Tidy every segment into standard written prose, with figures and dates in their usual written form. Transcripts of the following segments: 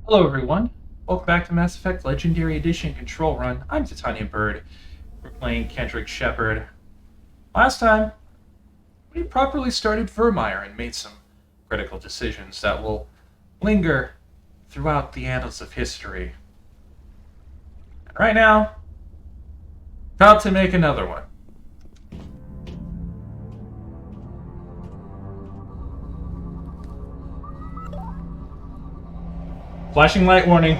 Hello, everyone. Welcome back to Mass Effect Legendary Edition Control Run. I'm Titania Bird. We're playing Kendrix Shepard. Last time, we properly started Virmire and made some critical decisions that will linger throughout the annals of history. And right now, about to make another one. Flashing light warning.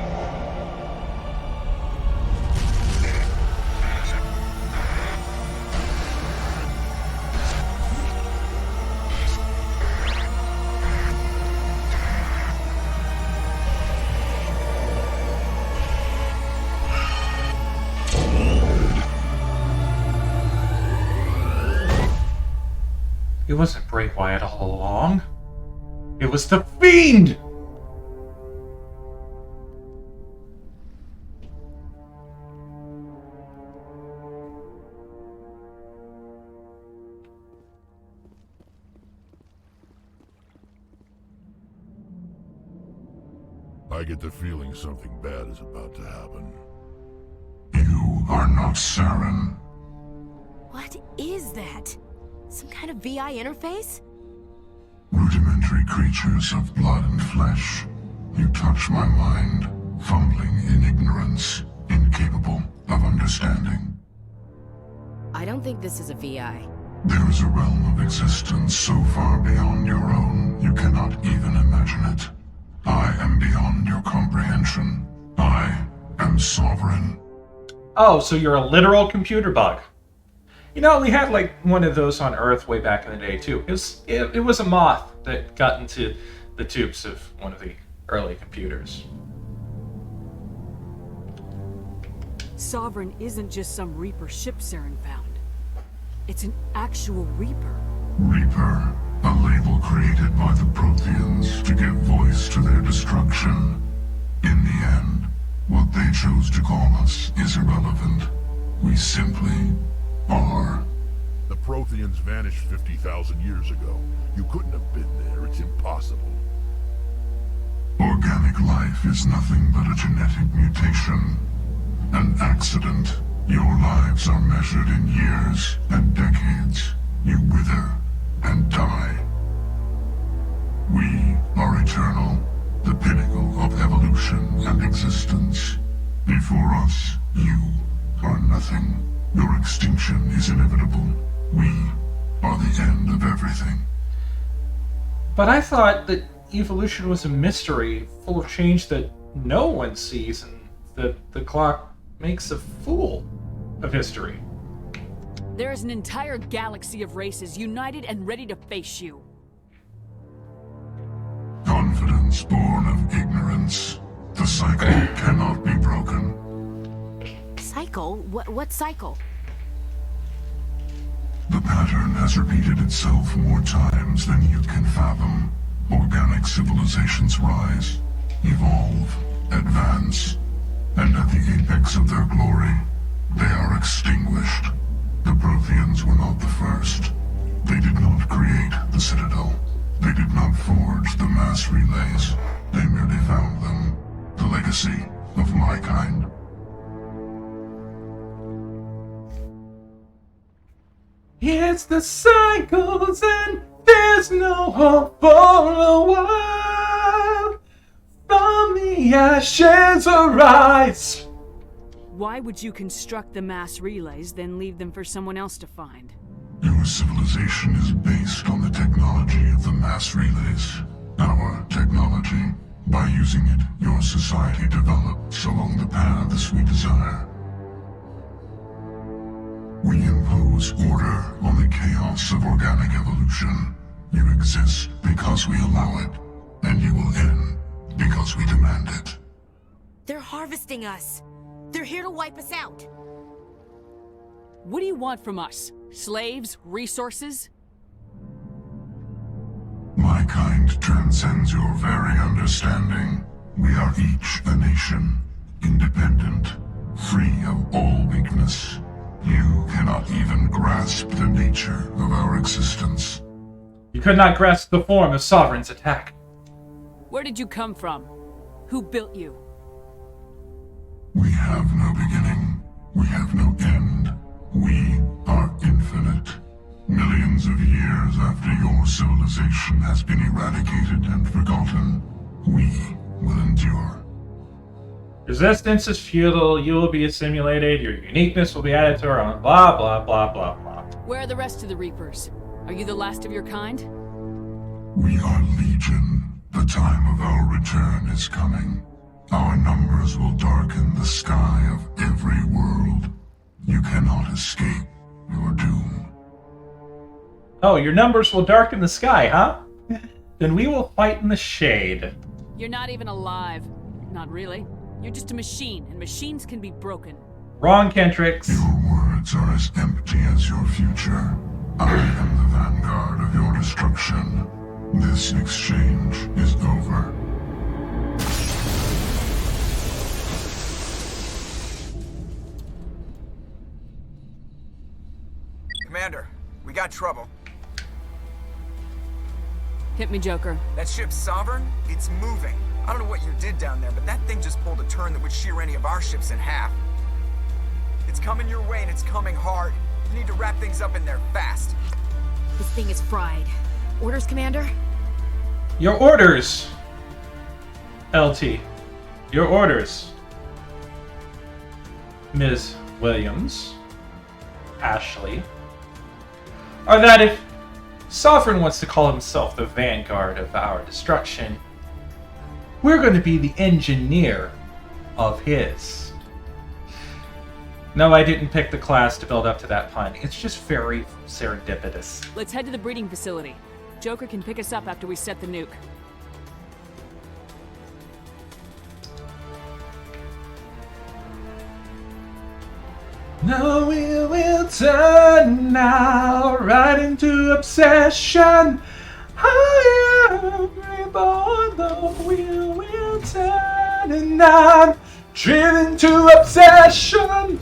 It wasn't Bray Wyatt all along. It was the Fiend! I get the feeling something bad is about to happen. You are not Saren. What is that? Some kind of VI interface? Rudimentary creatures of blood and flesh. You touch my mind, fumbling in ignorance, incapable of understanding. I don't think this is a VI. There is a realm of existence so far beyond your own, you cannot even imagine it. I am beyond your comprehension. I am sovereign. Oh, so you're a literal computer bug. You know, we had like one of those on Earth way back in the day too. It was a moth that got into the tubes of one of the early computers. Sovereign isn't just some Reaper ship Saren found. It's an actual Reaper. Reaper, a label created by the Protheans to give voice to their destruction. In the end, what they chose to call us is irrelevant. We simply are. The Protheans vanished 50,000 years ago. You couldn't have been there. It's impossible. Organic life is nothing but a genetic mutation. An accident. Your lives are measured in years and decades. You wither and die. We are eternal, the pinnacle of evolution and existence. Before us, you are nothing. Your extinction is inevitable. We are the end of everything. But I thought that evolution was a mystery full of change that no one sees, and that the clock makes a fool of history. There is an entire galaxy of races united and ready to face you. Confidence born of ignorance. The cycle cannot be broken. Cycle? What cycle? The pattern has repeated itself more times than you can fathom. Organic civilizations rise, evolve, advance, and at the apex of their glory, they are extinguished. The Protheans were not the first. They did not create the Citadel. They did not forge the mass relays. They merely found them, the legacy of my kind. It's the cycles and there's no hope for a while. From the ashes arise. Why would you construct the mass relays, then leave them for someone else to find? Your civilization is based on the technology of the mass relays. Our technology. By using it, your society develops along the paths we desire. We impose order on the chaos of organic evolution. You exist because we allow it, and you will end because we demand it. They're harvesting us. They're here to wipe us out. What do you want from us? Slaves? Resources? My kind transcends your very understanding. We are each a nation, independent, free of all weakness. You cannot even grasp the nature of our existence. You could not grasp the form of Sovereign's attack. Where did you come from? Who built you? We have no beginning. We have no end. We are infinite. Millions of years after your civilization has been eradicated and forgotten, we will endure. Resistance is futile, you will be assimilated, your uniqueness will be added to our own, blah, blah, blah, blah, blah. Where are the rest of the Reapers? Are you the last of your kind? We are Legion. The time of our return is coming. Our numbers will darken the sky of every world. You cannot escape your doom. Oh, your numbers will darken the sky, huh? Then we will fight in the shade. You're not even alive. Not really. You're just a machine, and machines can be broken. Wrong, Kendrix. Your words are as empty as your future. I am the vanguard of your destruction. This exchange is over. Commander, we got trouble. Hit me, Joker. That ship's Sovereign? It's moving. I don't know what you did down there, but that thing just pulled a turn that would shear any of our ships in half. It's coming your way, and it's coming hard. You need to wrap things up in there fast. This thing is fried. Orders, Commander? Your orders! LT. Your orders. Ms. Williams. Ashley. Are that if Sovereign wants to call himself the vanguard of our destruction, we're going to be the engineer of his. No, I didn't pick the class to build up to that pun. It's just very serendipitous. Let's head to the breeding facility. Joker can pick us up after we set the nuke. No, we will turn now right into obsession. I am reborn, the wheel will turn, and I'm driven to obsession.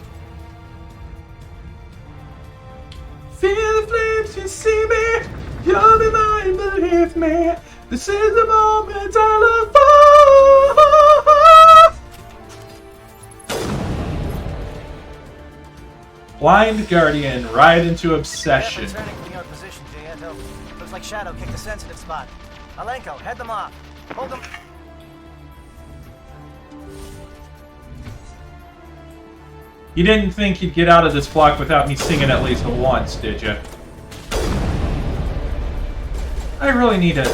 Feel the flames, you see me. You'll be mine, believe me. This is the moment I look for. Blind Guardian, ride into obsession. Turning to your position, Gieto. Looks like Shadow kicked the sensitive spot. Alenko, head them off. Hold them. You didn't think you'd get out of this block without me singing at least once, did you? I really need to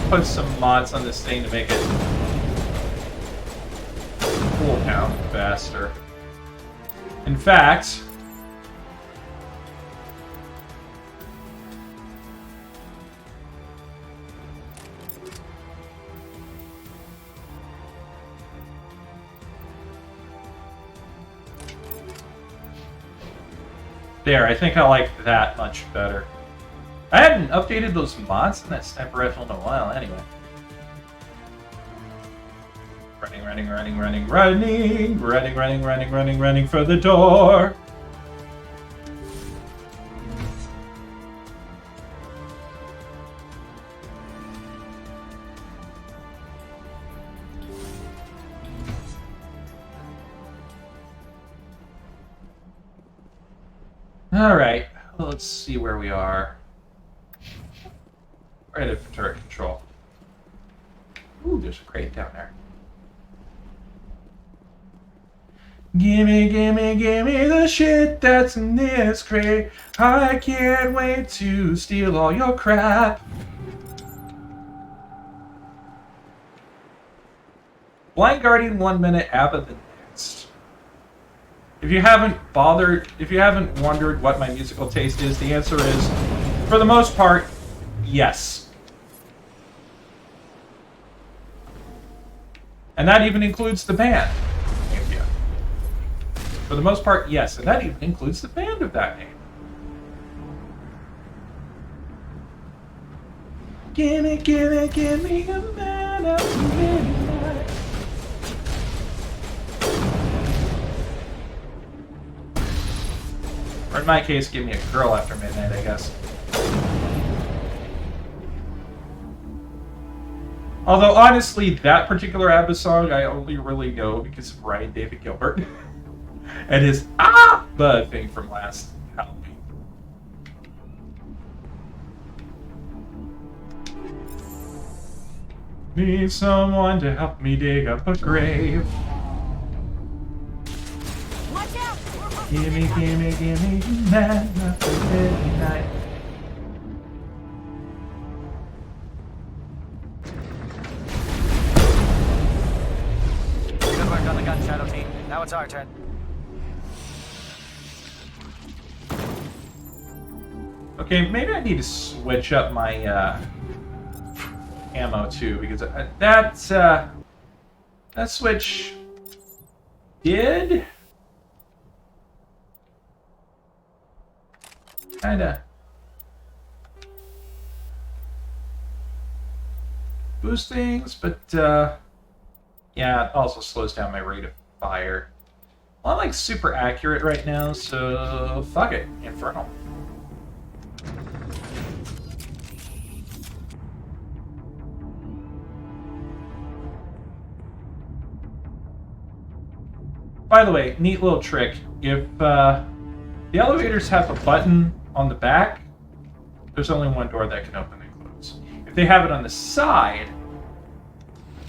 put some mods on this thing to make it cool down faster. In fact, there, I think I like that much better. I hadn't updated those mods in that sniper rifle in a while anyway. Running for the door. Alright, let's see where we are. We're headed for turret control. Ooh, there's a crate down there. Gimme the shit that's in this crate. I can't wait to steal all your crap. Blind Guardian 1 minute, Abba the next. If you haven't wondered what my musical taste is, the answer is, for the most part, yes. And that even includes the band. For the most part, yes, and that even includes the band of that name. Gimme a man after midnight. Or in my case, give me a girl after midnight, I guess. Although, honestly, that particular ABBA song I only really know because of Ryan David Gilbert and his "ah" thing from last Halloween. Need someone to help me dig up a grave. Watch out! Gimme, gimme, gimme, man, after midnight. Good work on the gun, Shadow Team. Now it's our turn. Okay, maybe I need to switch up my ammo too, because that switch did kinda boost things, but yeah, it also slows down my rate of fire. Well, I'm like super accurate right now, so fuck it, Infernal. By the way, neat little trick. If the elevators have a button on the back, there's only one door that can open and close. If they have it on the side,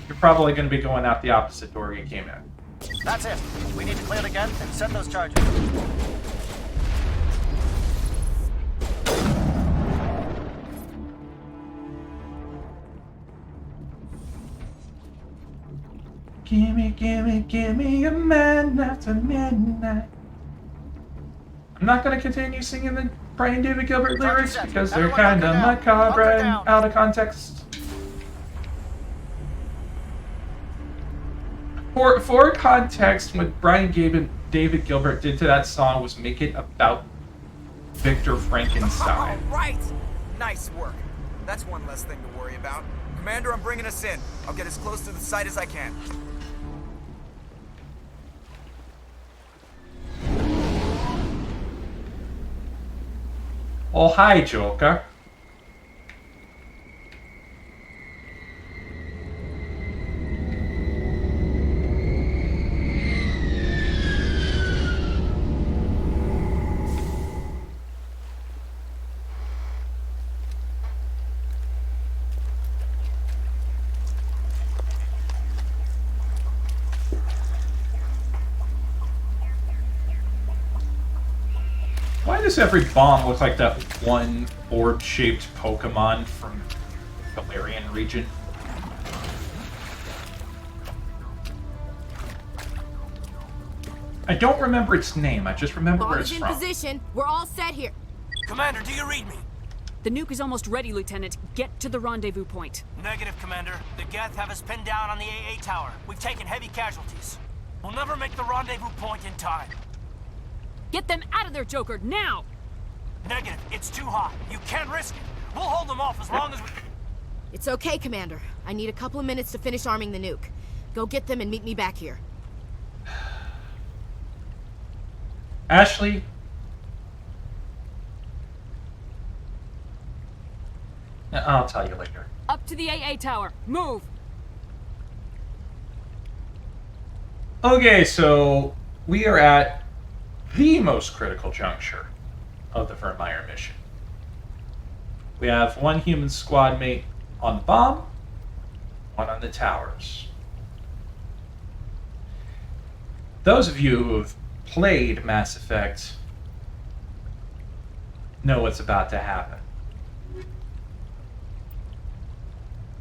you're probably going to be going out the opposite door you came in. That's it. We need to clear the gun and set those charges. Gimme, gimme, gimme a man after midnight. I'm not going to continue singing the Brian David Gilbert lyrics because they're kind of macabre and out of context. For context, what Brian David Gilbert did to that song was make it about Victor Frankenstein. All right. Nice work. That's one less thing to worry about. Commander, I'm bringing us in. I'll get as close to the site as I can. Oh, hi, Joker. Why does every bomb look like that one orb-shaped Pokemon from the Galarian region? I don't remember its name, I just remember where Bomb it's is in from. position. We're all set here. Commander, do you read me? The nuke is almost ready, Lieutenant. Get to the rendezvous point. Negative, Commander. The Geth have us pinned down on the AA tower. We've taken heavy casualties. We'll never make the rendezvous point in time. Get them out of there, Joker, now! Negative. It's too hot. You can't risk it. We'll hold them off as long as we... It's okay, Commander. I need a couple of minutes to finish arming the nuke. Go get them and meet me back here. Ashley? I'll tell you later. Up to the AA tower. Move! Okay, so we are at the most critical juncture of the Virmire mission. We have one human squad mate on the bomb, one on the towers. Those of you who have played Mass Effect know what's about to happen.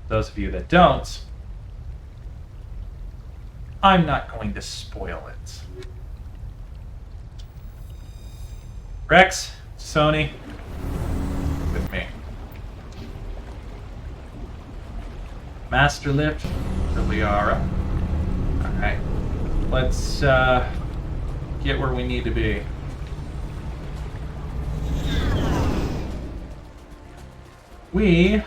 Those of you that don't, I'm not going to spoil it. Rex, Sony, with me. Master Lift for Liara. Alright. Let's get where we need to be. We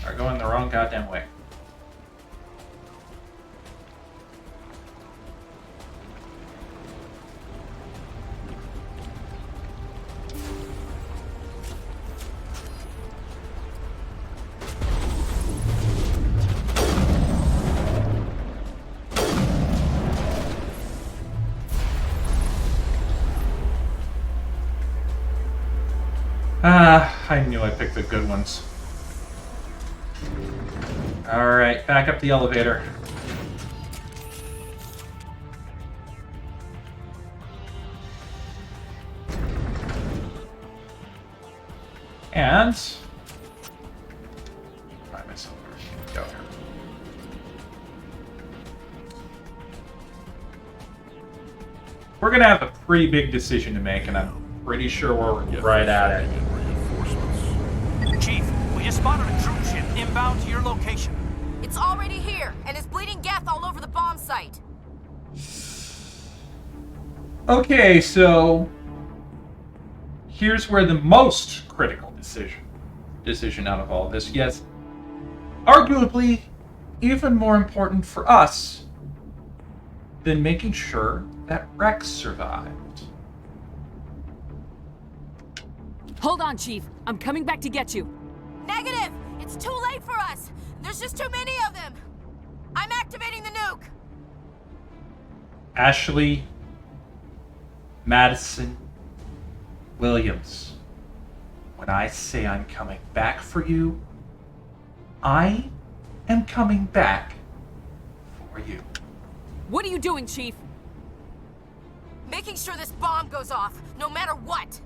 are going the wrong goddamn way. I knew I picked the good ones. Alright, back up the elevator. And find myself where I can go here. We're gonna have a pretty big decision to make, and I'm pretty sure we're right at it. Reinforcements. Chief, we just spotted a troop ship inbound to your location. It's already here, and is bleeding Geth all over the bomb site. Okay, so here's where the most critical decision out of all this. Yes, arguably even more important for us than making sure that Rex survived. Hold on, Chief. I'm coming back to get you. Negative! It's too late for us! There's just too many of them! I'm activating the nuke! Ashley Madison Williams, when I say I'm coming back for you, I am coming back for you. What are you doing, Chief? Making sure this bomb goes off, no matter what!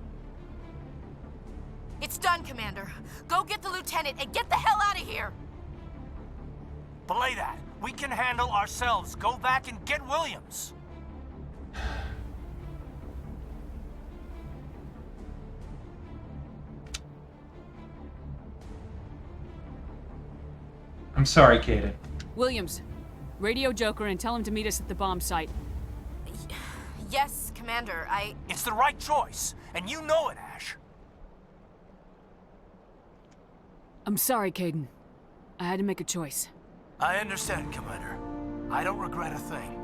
It's done, Commander. Go get the lieutenant and get the hell out of here! Belay that. We can handle ourselves. Go back and get Williams. I'm sorry, Kaden. Williams, radio Joker and tell him to meet us at the bomb site. Yes, Commander, It's the right choice, and you know it, Ash. I'm sorry, Caden. I had to make a choice. I understand, Commander. I don't regret a thing.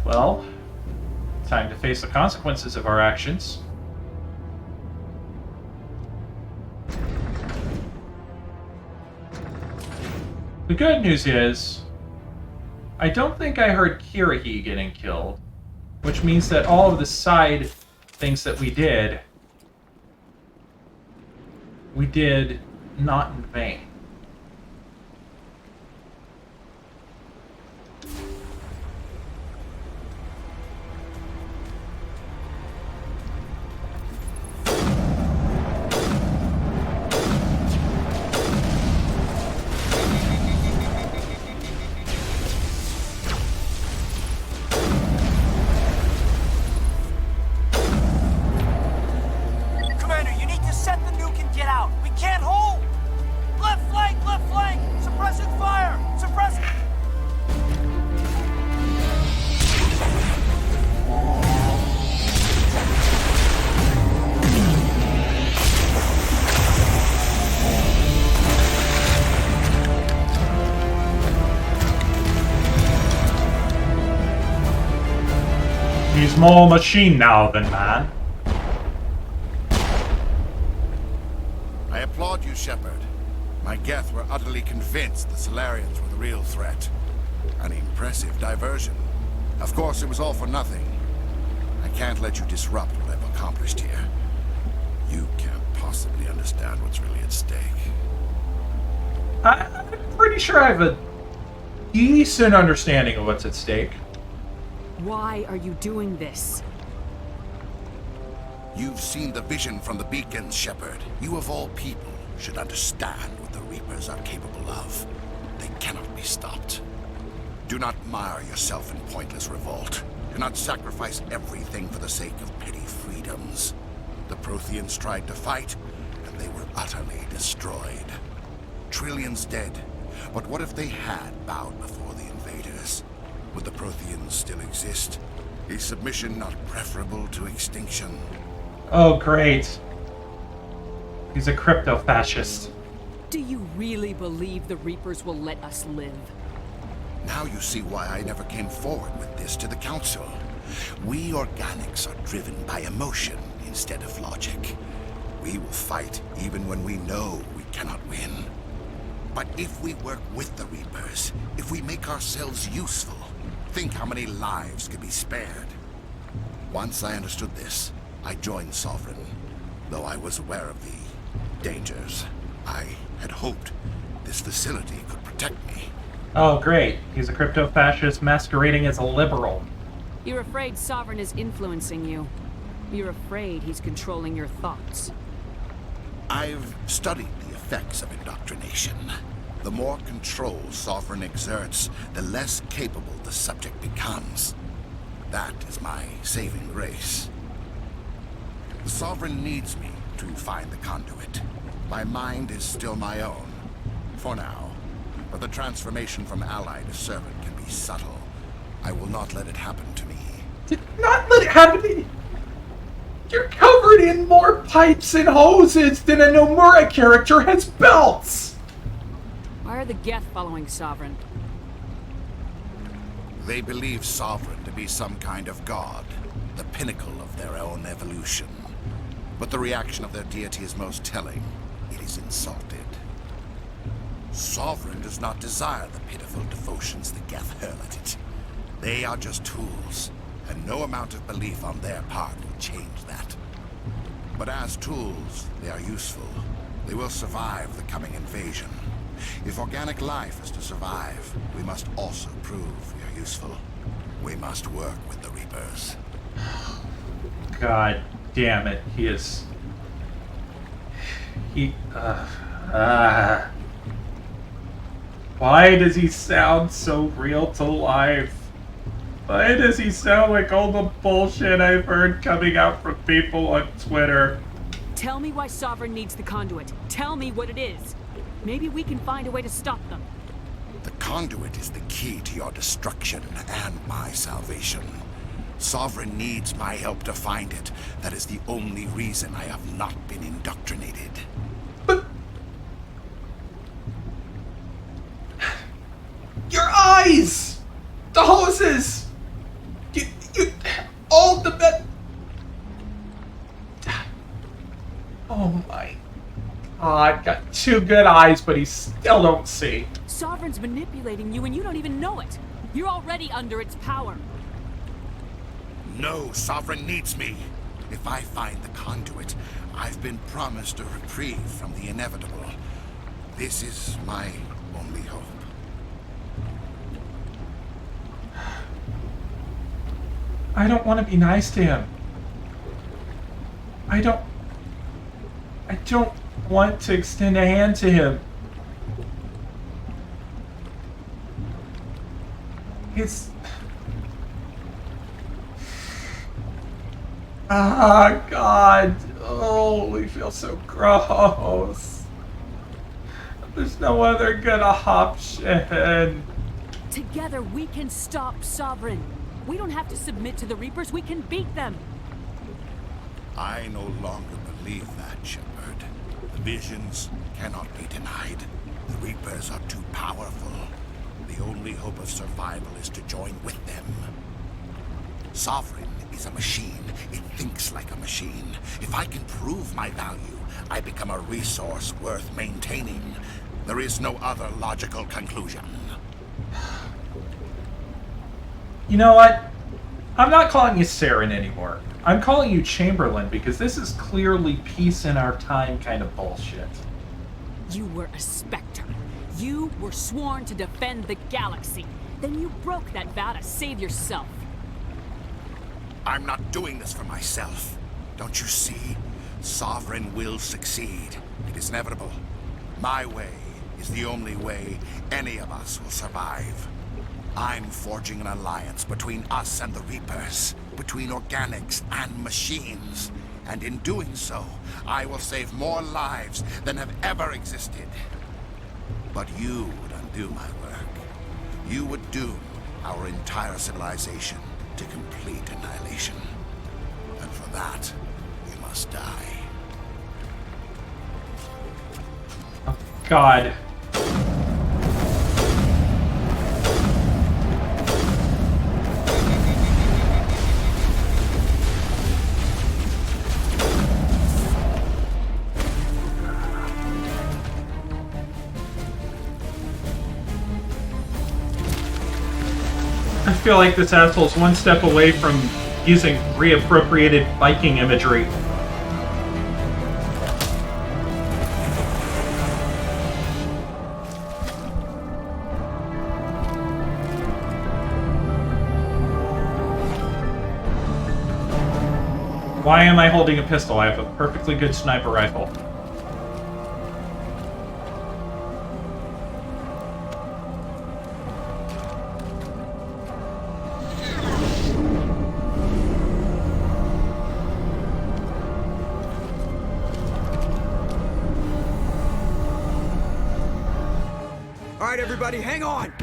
Well, time to face the consequences of our actions. The good news is, I don't think I heard Kirahi getting killed, which means that all of the side things that we did not in vain. Commander, you need to set the nuke and get out. We can't hold! Left flank! Left flank! Suppressing fire! Suppressing... He's more machine now than man. I applaud you, Shepard. My Geth were utterly convinced the Solarians were the real threat. An impressive diversion. Of course, it was all for nothing. I can't let you disrupt what I've accomplished here. You can't possibly understand what's really at stake. I'm pretty sure I have a decent understanding of what's at stake. Why are you doing this? You've seen the vision from the beacons, Shepard. You of all people should understand what the Reapers are capable of. They cannot be stopped. Do not mire yourself in pointless revolt. Do not sacrifice everything for the sake of petty freedoms. The Protheans tried to fight, and they were utterly destroyed. Trillions dead. But what if they had bowed before the invaders? Would the Protheans still exist? Is submission not preferable to extinction? Oh, great. He's a crypto-fascist. Do you really believe the Reapers will let us live? Now you see why I never came forward with this to the Council. We organics are driven by emotion instead of logic. We will fight even when we know we cannot win. But if we work with the Reapers, if we make ourselves useful, Think how many lives could be spared. Once I understood this, I joined Sovereign, though I was aware of the dangers. I had hoped this facility could protect me. Oh, great. He's a crypto-fascist masquerading as a liberal. You're afraid Sovereign is influencing you. You're afraid he's controlling your thoughts. I've studied the effects of indoctrination. The more control Sovereign exerts, the less capable the subject becomes. That is my saving grace. The Sovereign needs me to find the conduit. My mind is still my own, for now. But the transformation from ally to servant can be subtle. I will not let it happen to me. Did not let it happen to me. You're covered in more pipes and hoses than a Nomura character has belts! Why are the Geth following Sovereign? They believe Sovereign to be some kind of god, the pinnacle of their own evolution. But the reaction of their deity is most telling. It is insulted. Sovereign does not desire the pitiful devotions the Geth hurl at it. They are just tools, and no amount of belief on their part will change that. But as tools, they are useful. They will survive the coming invasion. If organic life is to survive, we must also prove we are useful. We must work with the Reapers. God damn it, he is... Why does he sound so real to life? Why does he sound like all the bullshit I've heard coming out from people on Twitter? Tell me why Sovereign needs the conduit. Tell me what it is. Maybe we can find a way to stop them. The conduit is the key to your destruction and my salvation. Sovereign needs my help to find it. That is the only reason I have not been indoctrinated. But... Your eyes! The hoses! All the Oh my God, got two good eyes, but he still don't see. Sovereign's manipulating you and you don't even know it. You're already under its power. No, Sovereign needs me. If I find the conduit, I've been promised a reprieve from the inevitable. This is my only hope. I don't want to be nice to him. I don't want to extend a hand to him. It's... Ah, God. Oh, we feel so gross. There's no other good option. Together we can stop Sovereign. We don't have to submit to the Reapers, we can beat them. I no longer believe that, Shepard. The visions cannot be denied. The Reapers are too powerful. The only hope of survival is to join with them. Sovereign is a machine. It thinks like a machine. If I can prove my value, I become a resource worth maintaining. There is no other logical conclusion. You know what? I'm not calling you Saren anymore. I'm calling you Chamberlain because this is clearly peace in our time kind of bullshit. You were a Spectre. You were sworn to defend the galaxy. Then you broke that vow to save yourself. I'm not doing this for myself. Don't you see? Sovereign will succeed. It is inevitable. My way is the only way any of us will survive. I'm forging an alliance between us and the Reapers, between organics and machines. And in doing so, I will save more lives than have ever existed. But you would undo my work. You would doom our entire civilization to complete annihilation. And for that, we must die. Oh, God. feel like this asshole's one step away from using reappropriated Viking imagery. Why am I holding a pistol? I have a perfectly good sniper rifle. All right, everybody, hang on.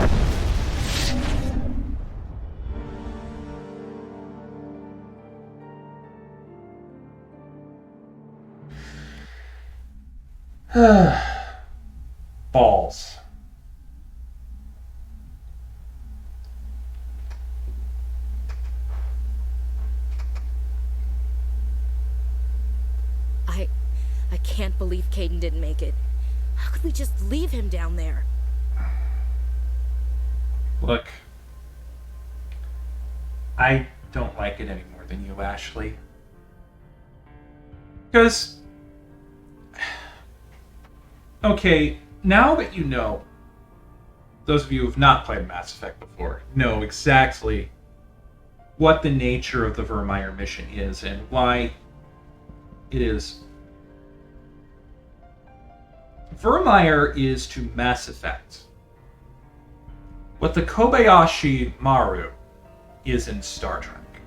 Balls. I can't believe Caden didn't make it. How could we just leave him down there? Look, I don't like it any more than you, Ashley. Because, okay, now that you know, those of you who have not played Mass Effect before, know exactly what the nature of the Virmire mission is and why it is. Virmire is to Mass Effect what the Kobayashi Maru is in Star Trek.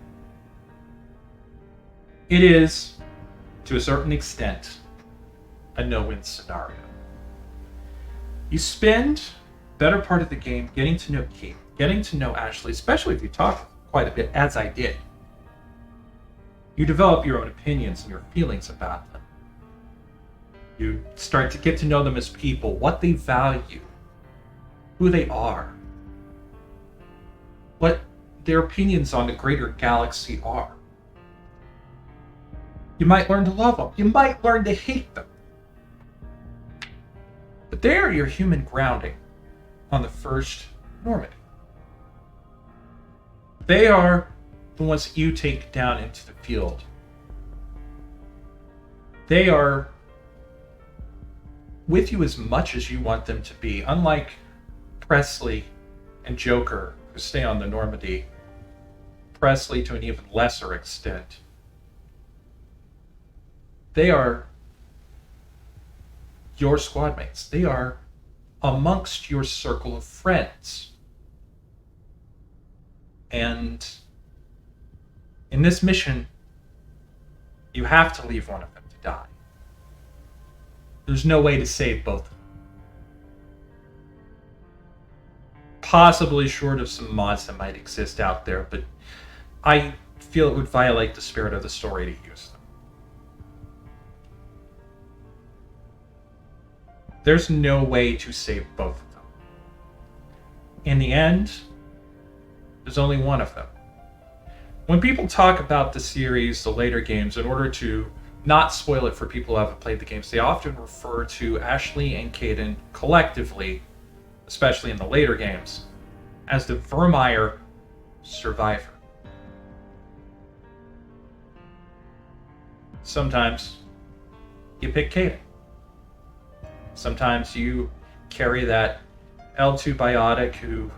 It is, to a certain extent, a no-win scenario. You spend better part of the game getting to know Kate, getting to know Ashley, especially if you talk quite a bit, as I did. You develop your own opinions and your feelings about them. You start to get to know them as people, what they value, who they are, what their opinions on the greater galaxy are. You might learn to love them. You might learn to hate them. But they are your human grounding on the first Normandy. They are the ones that you take down into the field. They are with you as much as you want them to be, unlike Presley and Joker, who stay on the Normandy. Presley to an even lesser extent. They are your squad mates. They are amongst your circle of friends. And in this mission, you have to leave one of them to die. There's no way to save both of them. Possibly short of some mods that might exist out there, but I feel it would violate the spirit of the story to use them. There's no way to save both of them. In the end, there's only one of them. When people talk about the series, the later games, in order to not spoil it for people who haven't played the games, they often refer to Ashley and Caden collectively, especially in the later games, as the Virmire survivor. Sometimes you pick Caden. Sometimes you carry that L2 biotic who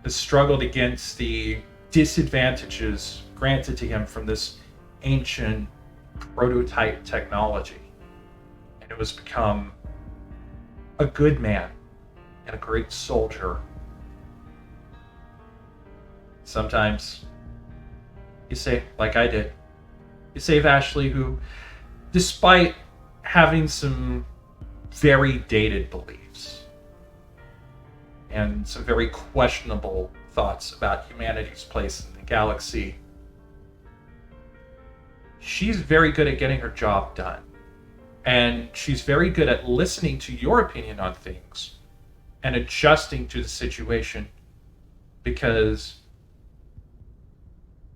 has struggled against the disadvantages granted to him from this ancient prototype technology. And it has become a good man and a great soldier. Sometimes you say, like I did, you save Ashley, who, despite having some very dated beliefs and some very questionable thoughts about humanity's place in the galaxy, she's very good at getting her job done. And she's very good at listening to your opinion on things and adjusting to the situation, because,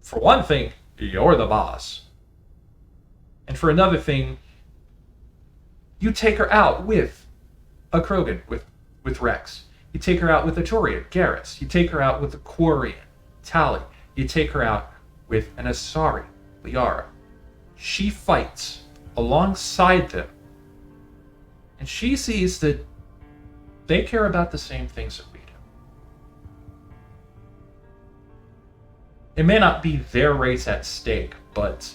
for one thing, you're the boss. And for another thing, you take her out with a Krogan, with Rex. You take her out with a Torian, Garrus. You take her out with a Quarian, Tali. You take her out with an Asari, Liara. She fights alongside them. And she sees that they care about the same things that we do. It may not be their race at stake, but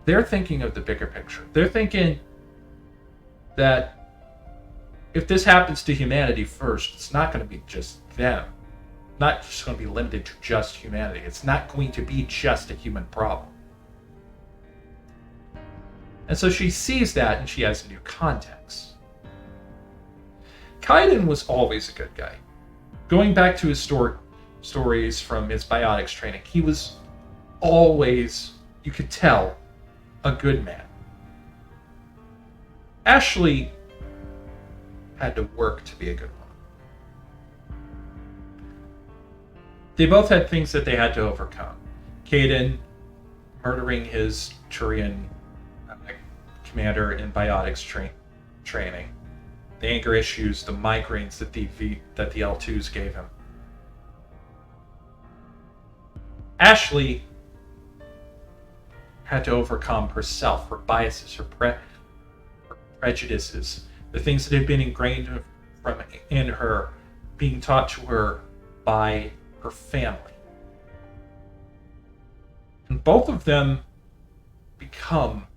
they're thinking of the bigger picture. They're thinking that if this happens to humanity first, it's not going to be just them. Not just going to be limited to just humanity. It's not going to be just a human problem. And so she sees that and she has a new context. Kaiden was always a good guy. Going back to his stories from his biotics training, he was always, you could tell, a good man. Ashley had to work to be a good woman. They both had things that they had to overcome. Kaiden murdering his Turian commander in biotics training. The anger issues, the migraines that the L2s gave him. Ashley had to overcome herself, her biases, her prejudices, the things that had been ingrained in her, being taught to her by her family. And both of them become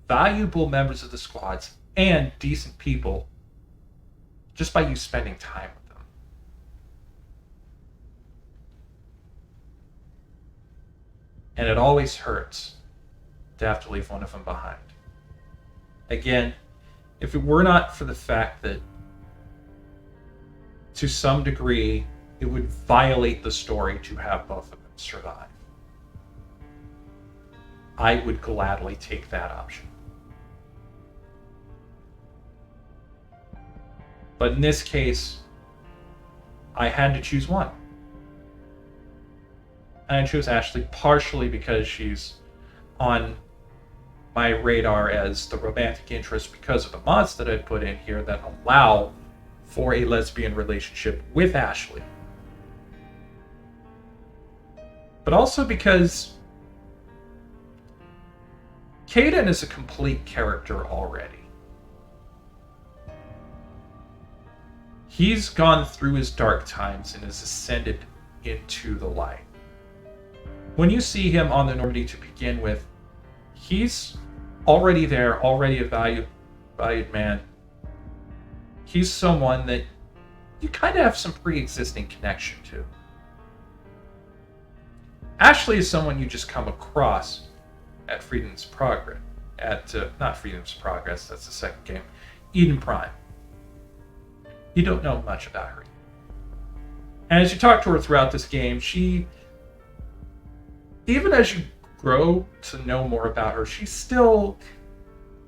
valuable members of the squads and decent people just by you spending time with them. And it always hurts to have to leave one of them behind. Again, if it were not for the fact that to some degree it would violate the story to have both of them survive, I would gladly take that option. But in this case, I had to choose one. And I chose Ashley partially because she's on my radar as the romantic interest because of the mods that I put in here that allow for a lesbian relationship with Ashley. But also because Kaiden is a complete character already. He's gone through his dark times and has ascended into the light. When you see him on the Normandy to begin with, he's already there, already a valued man. He's someone that you kind of have some pre-existing connection to. Ashley is someone you just come across at Freedom's Progress. Not Freedom's Progress, that's the second game. Eden Prime. You don't know much about her. And as you talk to her throughout this game, she, even as you grow to know more about her, she still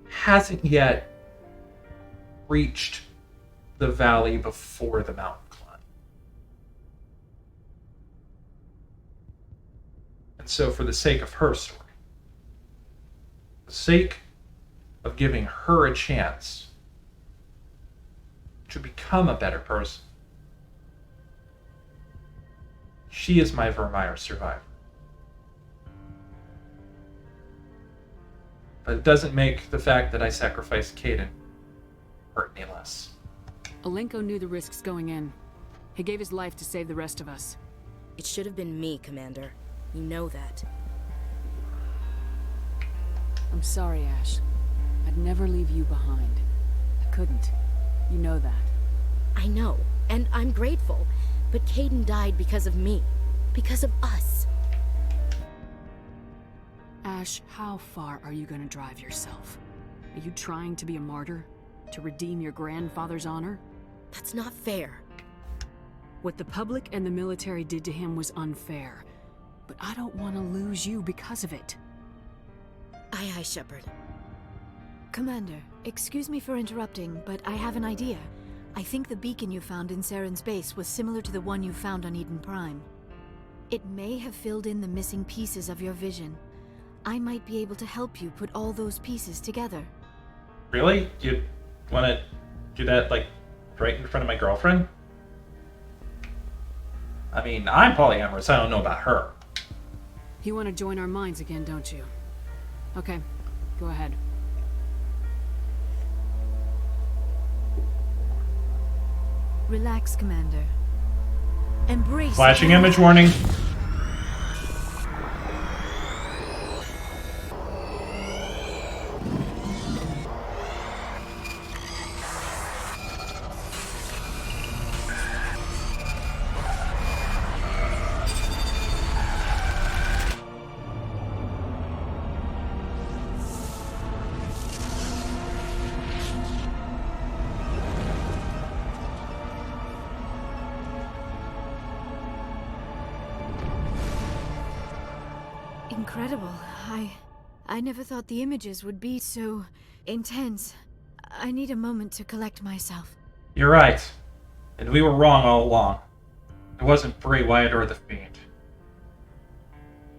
hasn't yet reached the valley before the mountain climb. And so for the sake of her story, the sake of giving her a chance to become a better person, she is my Virmire survivor. But it doesn't make the fact that I sacrificed Kaiden hurt me less. Alenko knew the risks going in. He gave his life to save the rest of us. It should have been me, Commander. You know that. I'm sorry, Ash. I'd never leave you behind. I couldn't. You know that. I know, and I'm grateful. But Kaiden died because of me. Because of us. Ash, how far are you gonna drive yourself? Are you trying to be a martyr? To redeem your grandfather's honor? That's not fair. What the public and the military did to him was unfair. But I don't want to lose you because of it. Aye, Shepard. Commander, excuse me for interrupting, but I have an idea. I think the beacon you found in Saren's base was similar to the one you found on Eden Prime. It may have filled in the missing pieces of your vision. I might be able to help you put all those pieces together. Really? You want to do that, like, right in front of my girlfriend? I mean, I'm polyamorous. I don't know about her. You want to join our minds again, don't you? Okay, go ahead. Relax, Commander. Embrace. Flashing image warning. Incredible. I never thought the images would be so intense. I need a moment to collect myself. You're right. And we were wrong all along. It wasn't Bray Wyatt or the Fiend.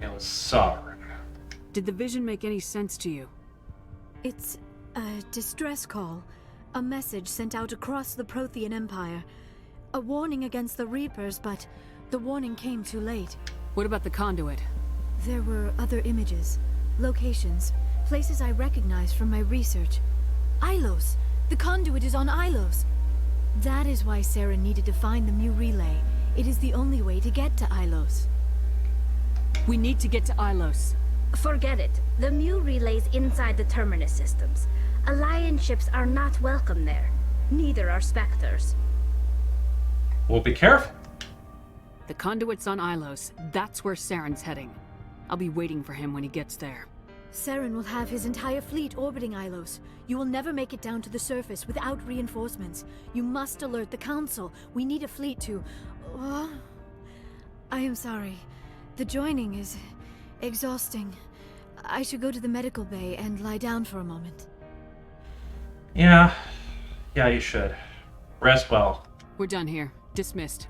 It was Sovereign. Did the vision make any sense to you? It's a distress call. A message sent out across the Prothean Empire. A warning against the Reapers, but the warning came too late. What about the conduit? There were other images, locations, places I recognized from my research. Ilos! The conduit is on Ilos! That is why Sarah needed to find the Mu relay. It is the only way to get to Ilos. We need to get to Ilos. Forget it. The Mu relay's inside the Terminus systems. Alliance ships are not welcome there. Neither are Spectres. Well, be careful. The conduit's on Ilos. That's where Saren's heading. I'll be waiting for him when he gets there. Saren will have his entire fleet orbiting Ilos. You will never make it down to the surface without reinforcements. You must alert the Council. We need a fleet to... I am sorry. The joining is exhausting. I should go to the medical bay and lie down for a moment. Yeah, you should. Rest well. We're done here. Dismissed.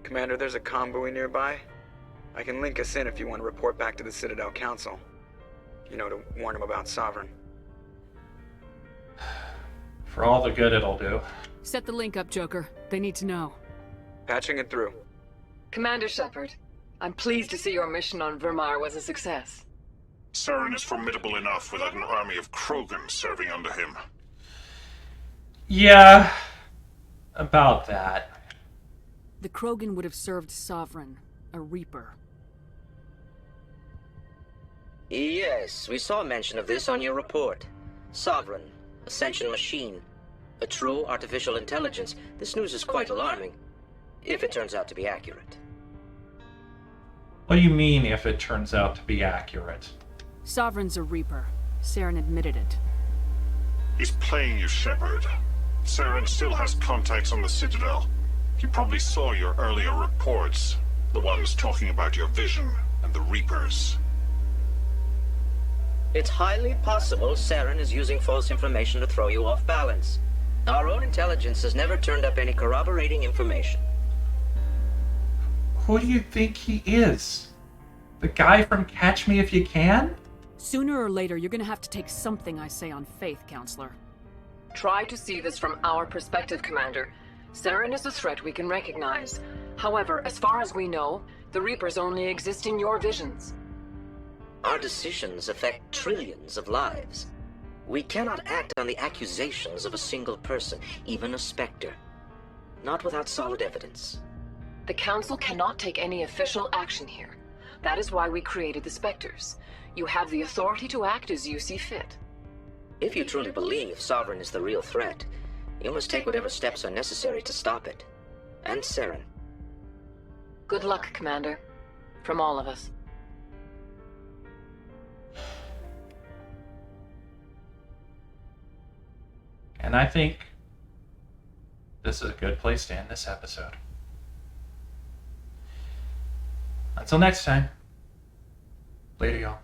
Commander, there's a convoy nearby. I can link us in if you want to report back to the Citadel Council. You know, to warn them about Sovereign. For all the good it'll do. Set the link up, Joker. They need to know. Patching it through. Commander Shepard, I'm pleased to see your mission on Virmire was a success. Saren is formidable enough without an army of Krogan serving under him. Yeah, about that. The Krogan would have served Sovereign, a Reaper. Yes, we saw mention of this on your report. Sovereign, Ascension machine, a true artificial intelligence. This news is quite alarming, if it turns out to be accurate. What do you mean, if it turns out to be accurate? Sovereign's a Reaper. Saren admitted it. He's playing you, Shepard. Saren still has contacts on the Citadel. He probably saw your earlier reports, the ones talking about your vision and the Reapers. It's highly possible Saren is using false information to throw you off balance. Our own intelligence has never turned up any corroborating information. Who do you think he is? The guy from Catch Me If You Can? Sooner or later, you're gonna have to take something I say on faith, Counselor. Try to see this from our perspective, Commander. Saren is a threat we can recognize. However, as far as we know, the Reapers only exist in your visions. Our decisions affect trillions of lives. We cannot act on the accusations of a single person, even a Spectre. Not without solid evidence. The Council cannot take any official action here. That is why we created the Spectres. You have the authority to act as you see fit. If you truly believe Sovereign is the real threat, you must take whatever steps are necessary to stop it. And Saren. Good luck, Commander. From all of us. And I think this is a good place to end this episode. Until next time, later, y'all.